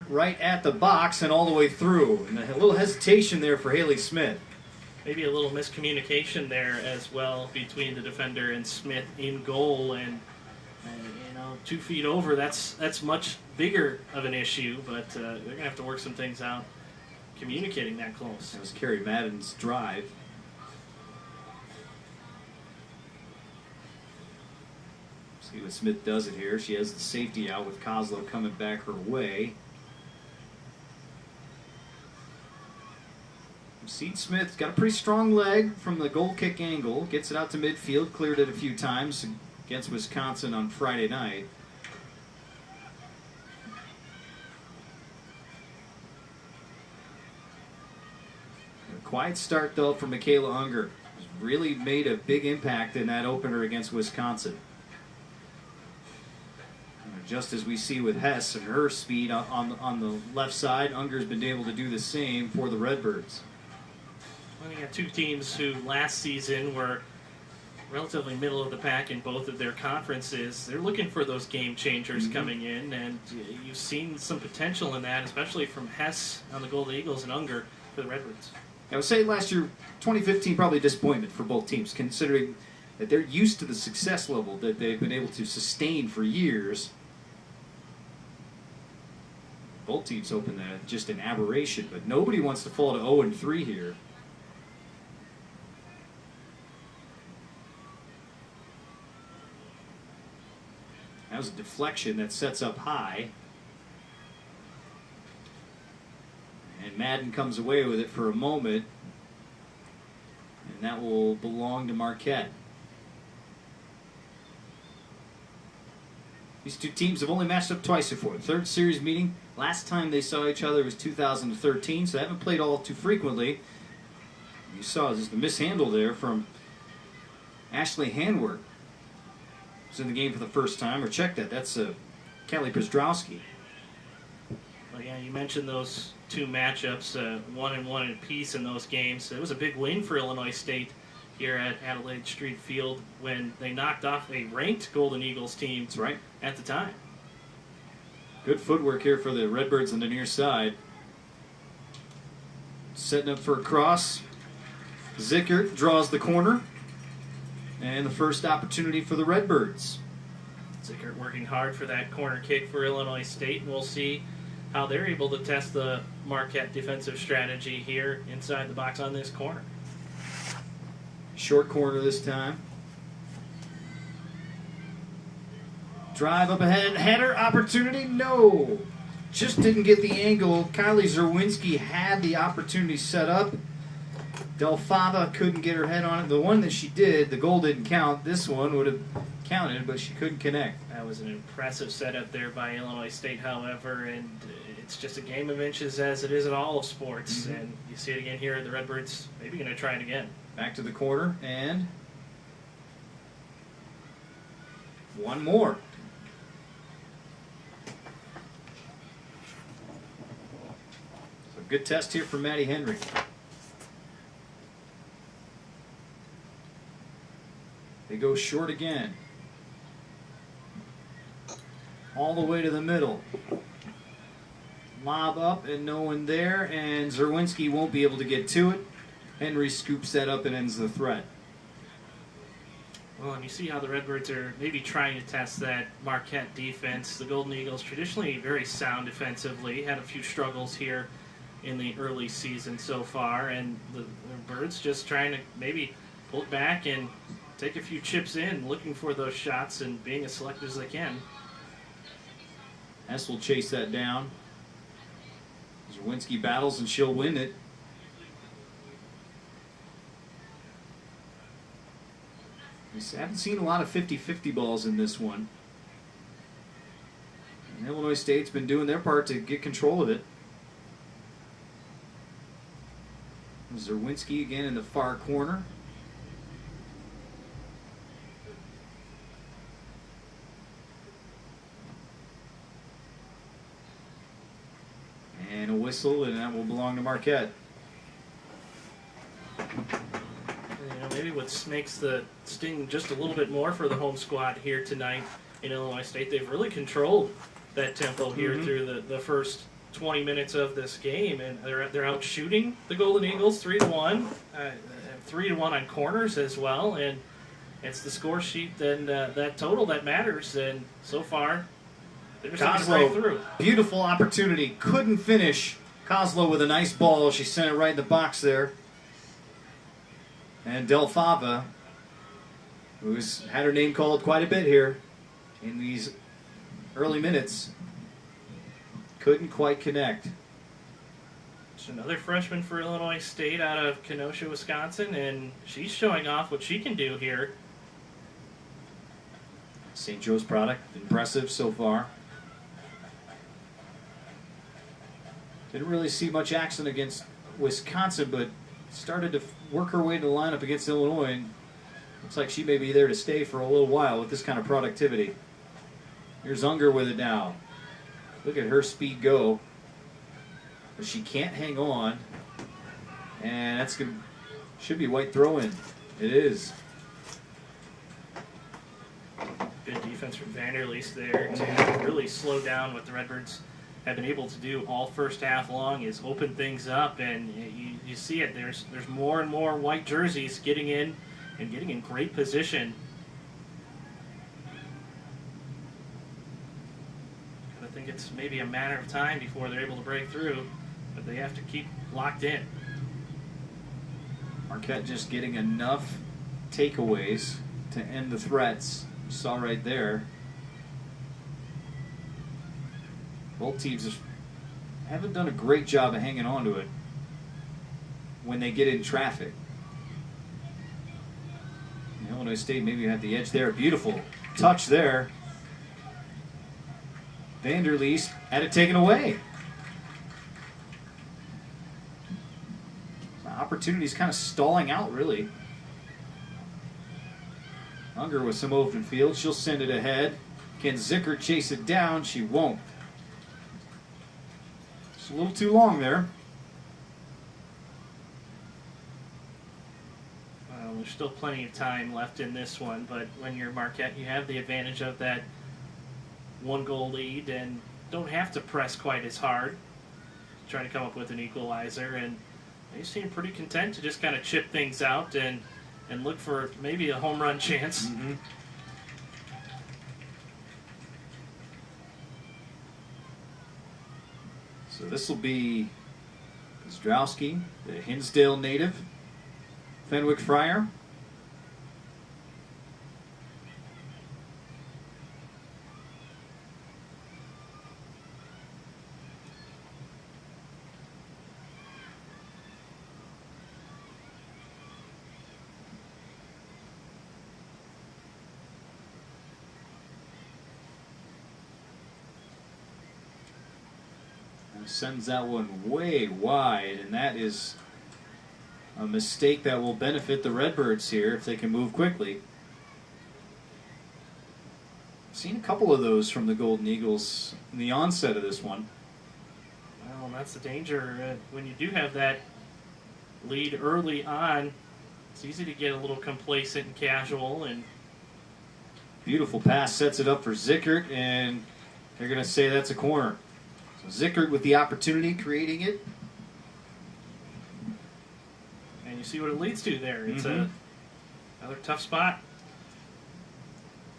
right at the box and all the way through. And a little hesitation there for Haley Smith. Maybe a little miscommunication there as well between the defender and Smith in goal, and 2 feet over, that's much bigger of an issue, but they're going to have to work some things out communicating that close. That was Carrie Madden's drive. See what Smith does it here. She has the safety out with Kozlow coming back her way. Seed Smith's got a pretty strong leg from the goal kick angle. Gets it out to midfield, cleared it a few times against Wisconsin on Friday night. A quiet start, though, for Michaela Unger. Really made a big impact in that opener against Wisconsin. Just as we see with Hess and her speed on the left side, Unger's been able to do the same for the Redbirds. Well, you got two teams who last season were relatively middle of the pack in both of their conferences. They're looking for those game changers coming in, and you've seen some potential in that, especially from Hess on the Golden Eagles and Unger for the Redbirds. I would say last year, 2015, probably a disappointment for both teams, considering that they're used to the success level that they've been able to sustain for years. Both teams hoping that just an aberration, but nobody wants to fall to 0-3 here. That was a deflection that sets up high. And Madden comes away with it for a moment. And that will belong to Marquette. These two teams have only matched up twice before. The third series meeting, last time they saw each other was 2013, so they haven't played all too frequently. You saw just the mishandle there from Ashley Hanworth. Was in the game for the first time, or check that. That's Kelly Piotrowski. Well, yeah, you mentioned those two matchups, 1-1 apiece in those games. It was a big win for Illinois State here at Adelaide Street Field when they knocked off a ranked Golden Eagles team. That's right. At the time. Good footwork here for the Redbirds on the near side. Setting up for a cross. Zickert draws the corner. And the first opportunity for the Redbirds. Zickert working hard for that corner kick for Illinois State. We'll see how they're able to test the Marquette defensive strategy here inside the box on this corner. Short corner this time. Drive up ahead. Header opportunity. No. Just didn't get the angle. Kylie Zerwinski had the opportunity set up. Delfava couldn't get her head on it. The one that she did, the goal didn't count. This one would have counted, but she couldn't connect. That was an impressive setup there by Illinois State, however, and it's just a game of inches as it is in all of sports. And you see it again here. The Redbirds maybe going to try it again. Back to the corner, and one more. So good test here for Maddie Henry. They go short again. All the way to the middle. Lob up and no one there, and Zerwinski won't be able to get to it. Henry scoops that up and ends the threat. Well, and you see how the Redbirds are maybe trying to test that Marquette defense. The Golden Eagles traditionally very sound defensively, had a few struggles here in the early season so far, and the Birds just trying to maybe pull it back and take a few chips in, looking for those shots and being as selective as they can. Hess will chase that down. Zerwinski battles and she'll win it. We haven't seen a lot of 50-50 balls in this one. And Illinois State's been doing their part to get control of it. Zerwinski again in the far corner. And a whistle, and that will belong to Marquette. Maybe what makes the sting just a little bit more for the home squad here tonight in Illinois State. They've really controlled that tempo here through the first 20 minutes of this game, and they're out shooting the Golden Eagles 3-1, 3-1 on corners as well, and it's the score sheet and that total that matters. And so far, they're just going to break through. Beautiful opportunity, couldn't finish. Kozlow with a nice ball. She sent it right in the box there. And Del Fava, who's had her name called quite a bit here in these early minutes, couldn't quite connect. It's another freshman for Illinois State out of Kenosha, Wisconsin, and she's showing off what she can do here. St. Joe's product, impressive so far. Didn't really see much action against Wisconsin, but started to work her way to the lineup against Illinois. And looks like she may be there to stay for a little while with this kind of productivity. Here's Unger with it now. Look at her speed go. But she can't hang on. And that's good. Should be white throw-in. It is. Good defense from Vanderleest there to really slow down what the Redbirds have been able to do all first half long, is open things up, and you see it. There's more and more white jerseys getting in and getting in great position. And I think it's maybe a matter of time before they're able to break through, but they have to keep locked in. Marquette just getting enough takeaways to end the threats. You saw right there. Both teams just haven't done a great job of hanging on to it when they get in traffic. Illinois State maybe had the edge there. Beautiful touch there. Vanderleest had it taken away. The opportunity's kind of stalling out, really. Unger with some open field. She'll send it ahead. Can Zickert chase it down? She won't. It's a little too long there. Well, there's still plenty of time left in this one, but when you're Marquette, you have the advantage of that 1-goal lead and don't have to press quite as hard, trying to come up with an equalizer. And they seem pretty content to just kind of chip things out and look for maybe a home run chance. Mm-hmm. So this will be Zdrowski, the Hinsdale native, Fenwick Friar. Sends that one way wide, and that is a mistake that will benefit the Redbirds here if they can move quickly. I've seen a couple of those from the Golden Eagles in the onset of this one. Well, that's the danger. When you do have that lead early on, it's easy to get a little complacent and casual. And beautiful pass sets it up for Zickert, and they're going to say that's a corner. So Zickert with the opportunity, creating it. And you see what it leads to there. It's another tough spot.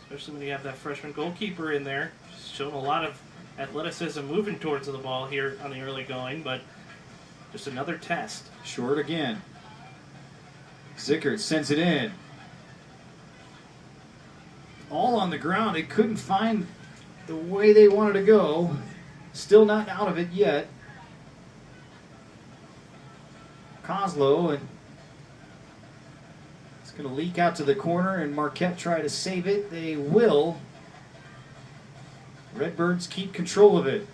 Especially when you have that freshman goalkeeper in there. She's shown a lot of athleticism moving towards the ball here on the early going, but just another test. Short again. Zickert sends it in. All on the ground. They couldn't find the way they wanted to go. Still not out of it yet. Kozlow, and it's going to leak out to the corner, and Marquette try to save it. They will. Redbirds keep control of it.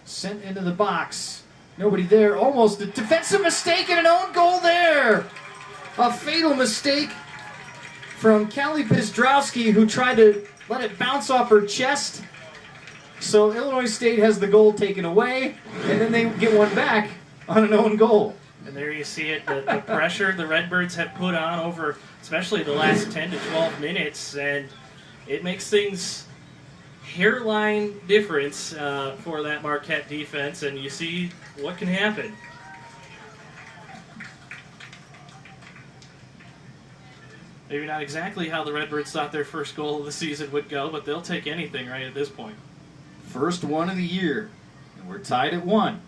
Sent into the box. Nobody there. Almost a defensive mistake and an own goal there. A fatal mistake from Callie Bizdrowski, who tried to let it bounce off her chest. So Illinois State has the goal taken away, and then they get one back on an own goal. And there you see it, the pressure the Redbirds have put on over especially the last 10 to 12 minutes, and it makes things hairline difference for that Marquette defense, and you see what can happen. Maybe not exactly how the Redbirds thought their first goal of the season would go, but they'll take anything right at this point. First one of the year, and we're tied at 1.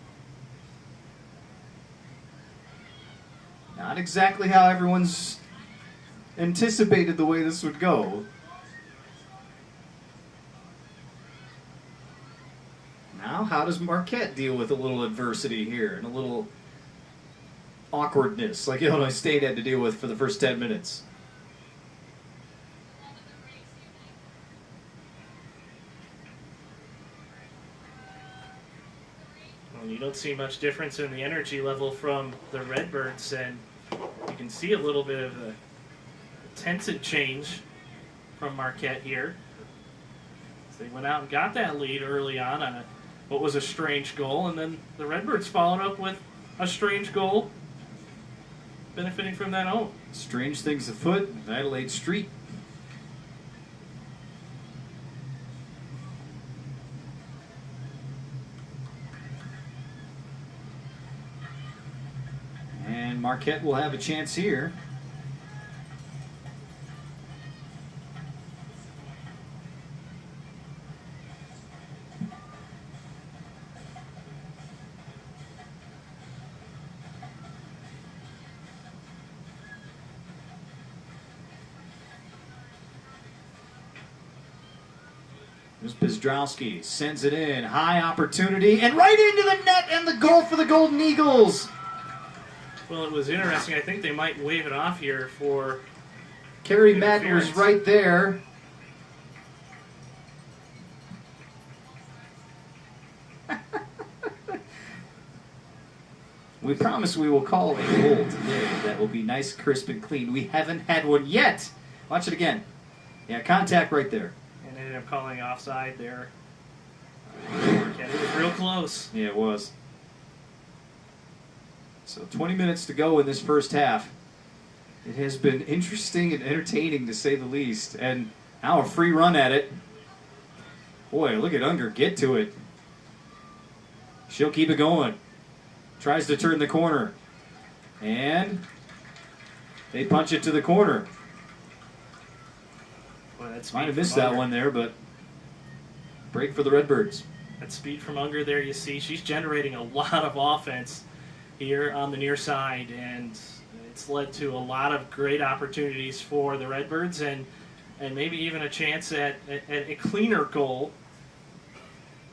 Not exactly how everyone's anticipated the way this would go. Now, how does Marquette deal with a little adversity here and a little awkwardness like Illinois State had to deal with for the first 10 minutes? You don't see much difference in the energy level from the Redbirds, and you can see a little bit of a tensive change from Marquette here. So they went out and got that lead early on what was a strange goal, and then the Redbirds followed up with a strange goal, benefiting from that own. Strange things afoot in Adelaide Street. And Marquette will have a chance here. There's Pizdrowski, sends it in, high opportunity, and right into the net, and the goal for the Golden Eagles. Well, it was interesting. I think they might wave it off here for Kerry Madden was right there. We promise we will call a goal today that will be nice, crisp, and clean. We haven't had one yet. Watch it again. Yeah, contact right there. And ended up calling offside there. It was real close. Yeah, it was. So 20 minutes to go in this first half. It has been interesting and entertaining, to say the least. And now a free run at it. Boy, look at Unger get to it. She'll keep it going. Tries to turn the corner. And they punch it to the corner. Boy, that's might have missed that one there, but break for the Redbirds. That speed from Unger there, you see, she's generating a lot of offense here on the near side, and it's led to a lot of great opportunities for the Redbirds, and maybe even a chance at a cleaner goal.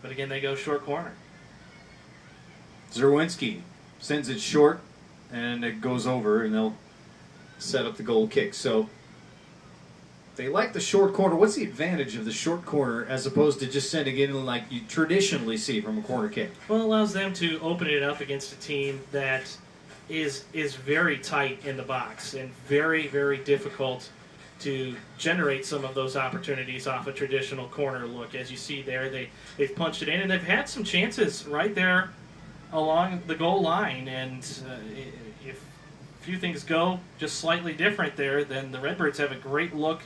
But again, they go short corner. Zerwinski sends it short, and it goes over, and they'll set up the goal kick. So they like the short corner. What's the advantage of the short corner as opposed to just sending it in like you traditionally see from a corner kick? Well, it allows them to open it up against a team that is very tight in the box and very, very difficult to generate some of those opportunities off a traditional corner look. As you see there, they've punched it in, and they've had some chances right there along the goal line, and if a few things go just slightly different there, then the Redbirds have a great look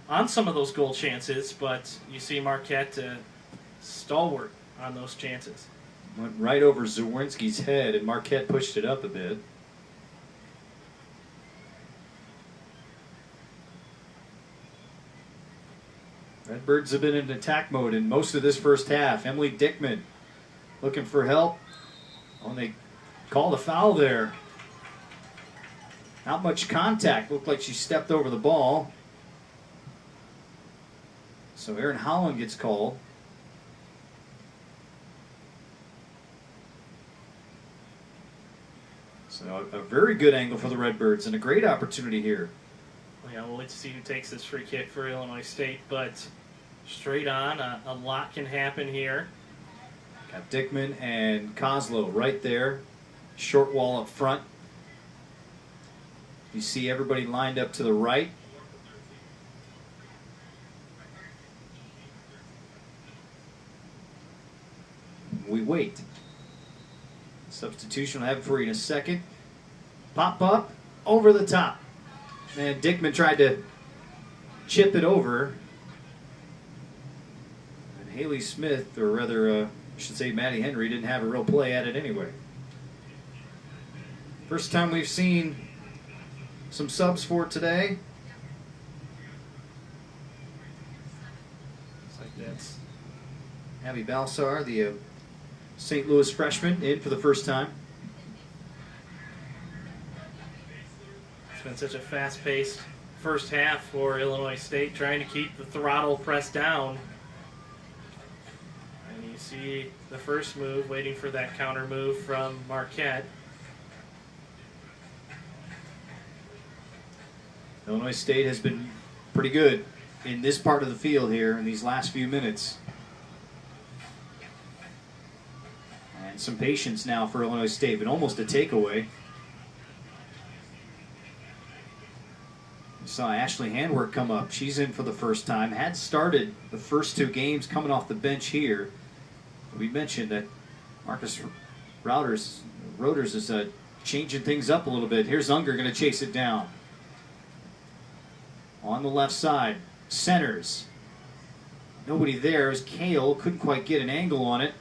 on some of those goal chances, but you see Marquette stalwart on those chances. Went right over Zawinski's head, and Marquette pushed it up a bit. Redbirds have been in attack mode in most of this first half. Emily Dickman looking for help. Oh, and they called a foul there. Not much contact. Looked like she stepped over the ball. So Erin Holland gets called. So a very good angle for the Redbirds and a great opportunity here. Well, yeah, we'll wait to see who takes this free kick for Illinois State, but straight on, a lot can happen here. Got Dickman and Koslow right there. Short wall up front. You see everybody lined up to the right. We wait. Substitution, I'll have it for you in a second. Pop up, over the top. And Dickman tried to chip it over. Haley Smith, or rather, I should say Maddie Henry, didn't have a real play at it anyway. First time we've seen some subs for today. Looks like that's Abby Balsar, the St. Louis freshman, in for the first time. It's been such a fast-paced first half for Illinois State, trying to keep the throttle pressed down. And you see the first move, waiting for that counter move from Marquette. Illinois State has been pretty good in this part of the field here in these last few minutes. And some patience now for Illinois State, but almost a takeaway. We saw Ashley Handwork come up. She's in for the first time. Had started the first two games coming off the bench here. We mentioned that Marcus Roders is changing things up a little bit. Here's Unger going to chase it down. On the left side, centers. Nobody there as Kale couldn't quite get an angle on it.